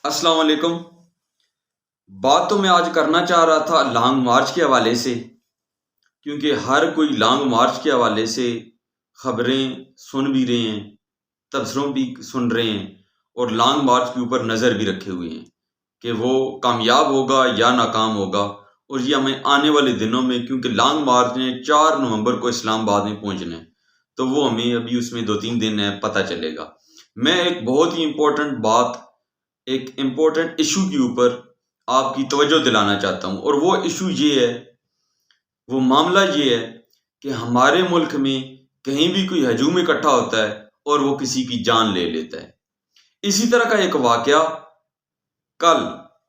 السلام علیکم۔ بات تو میں آج کرنا چاہ رہا تھا لانگ مارچ کے حوالے سے، کیونکہ ہر کوئی لانگ مارچ کے حوالے سے خبریں سن بھی رہے ہیں، تبصروں بھی سن رہے ہیں، اور لانگ مارچ کے اوپر نظر بھی رکھے ہوئے ہیں کہ وہ کامیاب ہوگا یا ناکام ہوگا۔ اور یہ ہمیں آنے والے دنوں میں، کیونکہ لانگ مارچ نے 4 نومبر کو اسلام آباد میں پہنچنا ہے، تو وہ ہمیں ابھی اس میں 2-3 دن ہے، پتہ چلے گا۔ میں ایک بہت ہی ایک امپورٹنٹ ایشو کے اوپر آپ کی توجہ دلانا چاہتا ہوں، اور وہ ایشو یہ ہے، وہ معاملہ یہ ہے کہ ہمارے ملک میں کہیں بھی کوئی ہجوم اکٹھا ہوتا ہے اور وہ کسی کی جان لے لیتا ہے۔ اسی طرح کا ایک واقعہ کل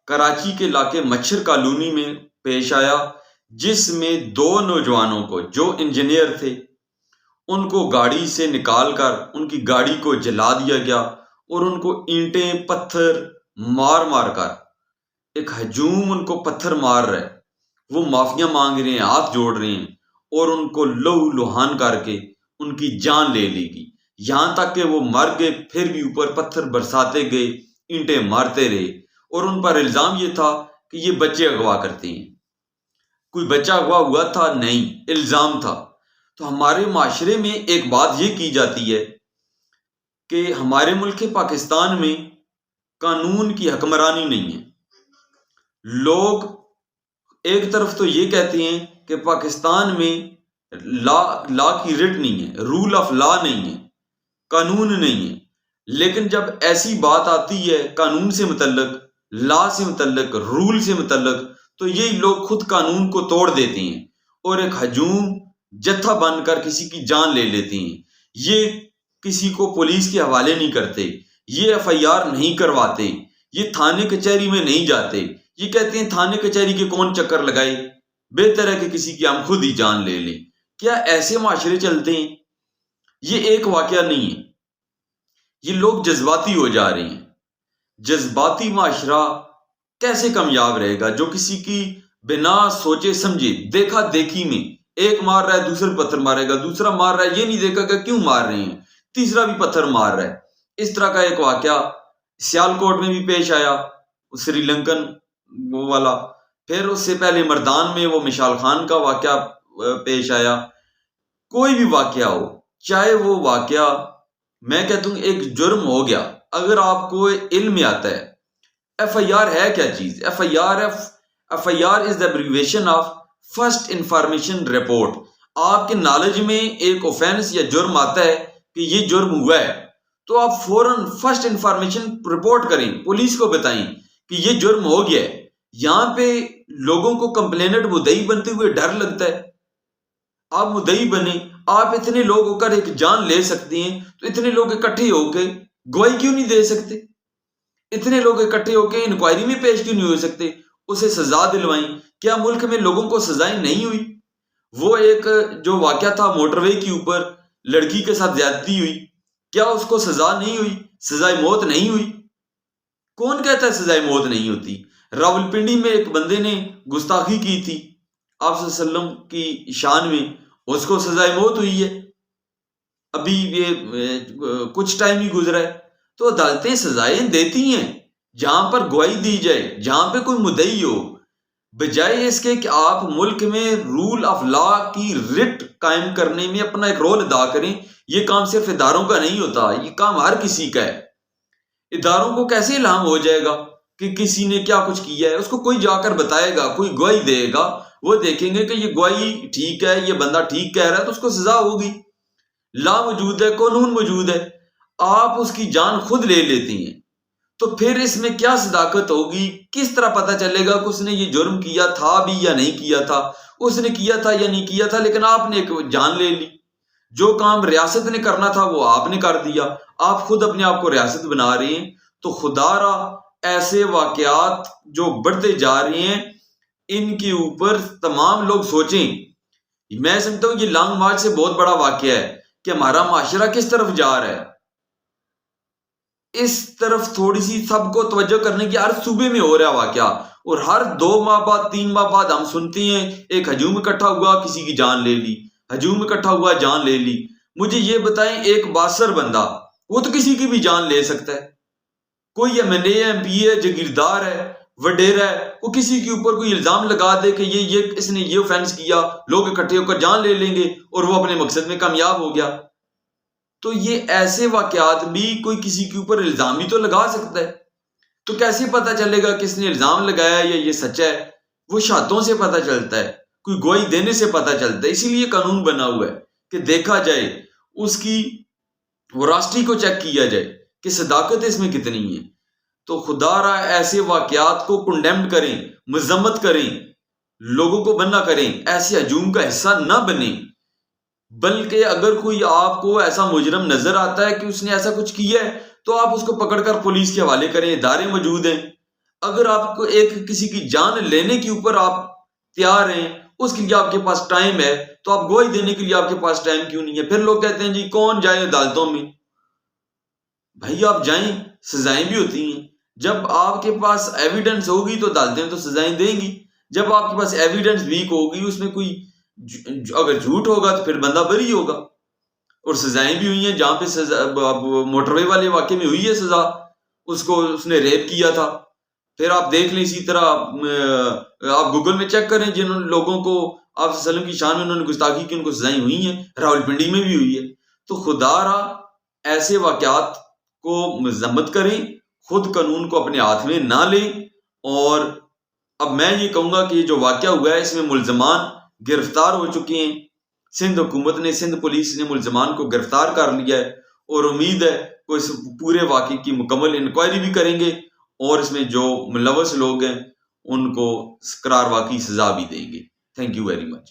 کراچی کے علاقے مچھر کالونی میں پیش آیا، جس میں 2 نوجوانوں کو جو انجینئر تھے ان کو گاڑی سے نکال کر ان کی گاڑی کو جلا دیا گیا، اور ان کو اینٹیں پتھر مار مار کر ایک ہجوم ان کو پتھر مار رہا ہے، وہ معافیاں مانگ رہے ہیں، ہاتھ جوڑ رہے ہیں، اور ان کو لہو لہان کر کے ان کی جان لے لی گئی، یہاں تک کہ وہ مر گئے، پھر بھی اوپر پتھر برساتے گئے، اینٹیں مارتے رہے، اور ان پر الزام یہ تھا کہ یہ بچے اغوا کرتے ہیں۔ کوئی بچہ اغوا ہوا تھا؟ نہیں، الزام تھا۔ تو ہمارے معاشرے میں ایک بات یہ کی جاتی ہے کہ ہمارے ملک پاکستان میں قانون کی حکمرانی نہیں ہے۔ لوگ ایک طرف تو یہ کہتے ہیں کہ پاکستان میں لا کی رٹ نہیں ہے، رول آف لا نہیں ہے، قانون نہیں ہے، لیکن جب ایسی بات آتی ہے قانون سے متعلق، لا سے متعلق، رول سے متعلق، تو یہ لوگ خود قانون کو توڑ دیتے ہیں اور ایک ہجوم جتھا بن کر کسی کی جان لے لیتے ہیں۔ یہ کسی کو پولیس کے حوالے نہیں کرتے، یہ FIR نہیں کرواتے، یہ تھانے کچہری میں نہیں جاتے، یہ کہتے ہیں تھانے کچہری کے کون چکر لگائے، بہتر ہے کہ کسی کی ہم خود ہی جان لے لیں۔ کیا ایسے معاشرے چلتے ہیں؟ یہ ایک واقعہ نہیں ہے، یہ لوگ جذباتی ہو جا رہے ہیں۔ جذباتی معاشرہ کیسے کامیاب رہے گا جو کسی کی بنا سوچے سمجھے دیکھا دیکھی میں ایک مار رہا ہے، دوسرا پتھر مارے گا، دوسرا مار رہا ہے، یہ نہیں دیکھا کہ کیوں مار رہے ہیں، تیسرا بھی پتھر مار رہا ہے۔ اس طرح کا ایک واقعہ سیالکوٹ میں بھی پیش آیا، سری لنکن وہ والا، پھر اس سے پہلے مردان میں وہ مشال خان کا واقعہ پیش آیا۔ کوئی بھی واقعہ ہو، چاہے وہ واقعہ، میں کہتا ہوں ایک جرم ہو گیا، اگر آپ کو علم میں آتا ہے، FIR ہے کیا چیز؟ FIR is the abbreviation of first information report۔ آپ کے نالج میں ایک اوفینس یا جرم آتا ہے کہ یہ جرم ہوا ہے، تو آپ فوراً فرسٹ انفارمیشن رپورٹ کریں، پولیس کو بتائیں کہ یہ جرم ہو گیا ہے۔ یہاں پہ لوگوں کو کمپلینٹ مدعی بنتے ہوئے ڈر لگتا ہے۔ آپ مدعی بنے، آپ اتنے لوگ ہو کر ایک جان لے سکتے ہیں، تو اتنے لوگ اکٹھے ہو کے گواہی کیوں نہیں دے سکتے؟ اتنے لوگ اکٹھے ہو کے انکوائری میں پیش کیوں نہیں ہو سکتے؟ اسے سزا دلوائیں۔ کیا ملک میں لوگوں کو سزائیں نہیں ہوئی؟ وہ ایک جو واقعہ تھا موٹر وے کے اوپر، لڑکی کے ساتھ زیادتی ہوئی، کیا اس کو سزا نہیں ہوئی؟ سزائے موت نہیں ہوئی؟ کون کہتا ہے سزائے موت نہیں ہوتی؟ راولپنڈی میں ایک بندے نے گستاخی کی تھی آپ صلی اللہ علیہ وسلم کی شان میں، اس کو سزائے موت ہوئی ہے، ابھی یہ کچھ ٹائم ہی گزرا ہے۔ تو عدالتیں سزائیں دیتی ہیں جہاں پر گواہی دی جائے، جہاں پہ کوئی مدعی ہو، بجائے اس کے کہ آپ ملک میں رول آف لا کی رٹ قائم کرنے میں اپنا ایک رول ادا کریں۔ یہ کام صرف اداروں کا نہیں ہوتا، یہ کام ہر کسی کا ہے۔ اداروں کو کیسے الہام ہو جائے گا کہ کسی نے کیا کچھ کیا ہے؟ اس کو کوئی جا کر بتائے گا، کوئی گواہی دے گا، وہ دیکھیں گے کہ یہ گواہی ٹھیک ہے، یہ بندہ ٹھیک کہہ رہا ہے، تو اس کو سزا ہوگی۔ لا موجود ہے، قانون موجود ہے، آپ اس کی جان خود لے لیتی ہیں، تو پھر اس میں کیا صداقت ہوگی؟ کس طرح پتہ چلے گا کہ اس نے یہ جرم کیا تھا بھی یا نہیں کیا تھا؟ اس نے کیا تھا یا نہیں کیا تھا، لیکن آپ نے ایک جان لے لی۔ جو کام ریاست نے کرنا تھا وہ آپ نے کر دیا، آپ خود اپنے آپ کو ریاست بنا رہے ہیں۔ تو خدا را ایسے واقعات جو بڑھتے جا رہے ہیں، ان کے اوپر تمام لوگ سوچیں۔ میں سمجھتا ہوں یہ لانگ مارچ سے بہت بڑا واقعہ ہے کہ ہمارا معاشرہ کس طرف جا رہا ہے۔ اس طرف تھوڑی سی سب کو توجہ کرنے کی، ہر صوبے میں ہو رہا واقعہ، اور ہر 2 ماہ بعد 3 ماہ بعد ہم سنتے ہیں ایک ہجوم اکٹھا ہوا، کسی کی جان لے لی، ہجوم اکٹھا ہوا، جان لے لی۔ مجھے یہ بتائیں، ایک باثر بندہ وہ تو کسی کی بھی جان لے سکتا ہے، کوئی MLA MP ہے، جاگیردار ہے، وڈیرا ہے، وہ کسی کے اوپر کوئی الزام لگا دے کہ یہ اس نے یہ اوفینس کیا، لوگ اکٹھے ہو کر جان لے لیں گے اور وہ اپنے مقصد میں کامیاب ہو گیا. تو یہ ایسے واقعات بھی کوئی کسی کے اوپر الزام بھی تو لگا سکتا ہے. تو کیسے پتہ چلے گا کس نے الزام لگایا یا یہ سچا ہے؟ وہ شہادتوں سے پتہ چلتا ہے، کوئی گواہی دینے سے پتہ چلتا ہے. اسی لیے قانون بنا ہوا ہے کہ دیکھا جائے، اس کی وراسٹی کو چیک کیا جائے کہ صداقت اس میں کتنی ہے. تو خدا را ایسے واقعات کو کنڈیمڈ کریں، مذمت کریں، لوگوں کو بنا کریں، ایسے ہجوم کا حصہ نہ بنیں. بلکہ اگر کوئی آپ کو ایسا مجرم نظر آتا ہے کہ اس نے ایسا کچھ کیا ہے تو آپ اس کو پکڑ کر پولیس کے حوالے کریں. ادارے موجود ہیں. اگر آپ کو کسی کی جان لینے کے اوپر آپ تیار ہیں، اس کے لیے آپ کے پاس ٹائم ہے، تو آپ گواہی دینے کے لیے آپ کے پاس ٹائم کیوں نہیں ہے؟ پھر لوگ کہتے ہیں جی کون جائے عدالتوں میں. بھائی آپ جائیں، سزائیں بھی ہوتی ہیں. جب آپ کے پاس ایویڈنس ہوگی تو عدالتیں تو سزائیں دیں گی. جب آپ کے پاس ایویڈنس ویک ہوگی، اس میں کوئی اگر جھوٹ ہوگا تو پھر بندہ بری ہوگا. اور سزائیں بھی ہوئی ہیں، جہاں پہ سزا موٹر وے والے واقعے میں ہوئی ہے سزا، اس نے ریپ کیا تھا. پھر آپ دیکھ لیں، اسی طرح آپ گوگل میں چیک کریں جن لوگوں کو آپ صلی اللہ علیہ وسلم کی شان میں انہوں نے گستاخی کی، ان کو سزائیں ہوئی ہیں. راولپنڈی میں بھی ہوئی ہے. تو خدا را ایسے واقعات کو مذمت کریں، خود قانون کو اپنے ہاتھ میں نہ لیں. اور اب میں یہ کہوں گا کہ یہ جو واقعہ ہوا ہے اس میں ملزمان گرفتار ہو چکے ہیں. سندھ حکومت نے، سندھ پولیس نے ملزمان کو گرفتار کر لیا ہے، اور امید ہے کہ اس پورے واقعے کی مکمل انکوائری بھی کریں گے اور اس میں جو ملوث لوگ ہیں ان کو قرار واقعی سزا بھی دیں گے. Thank you very much.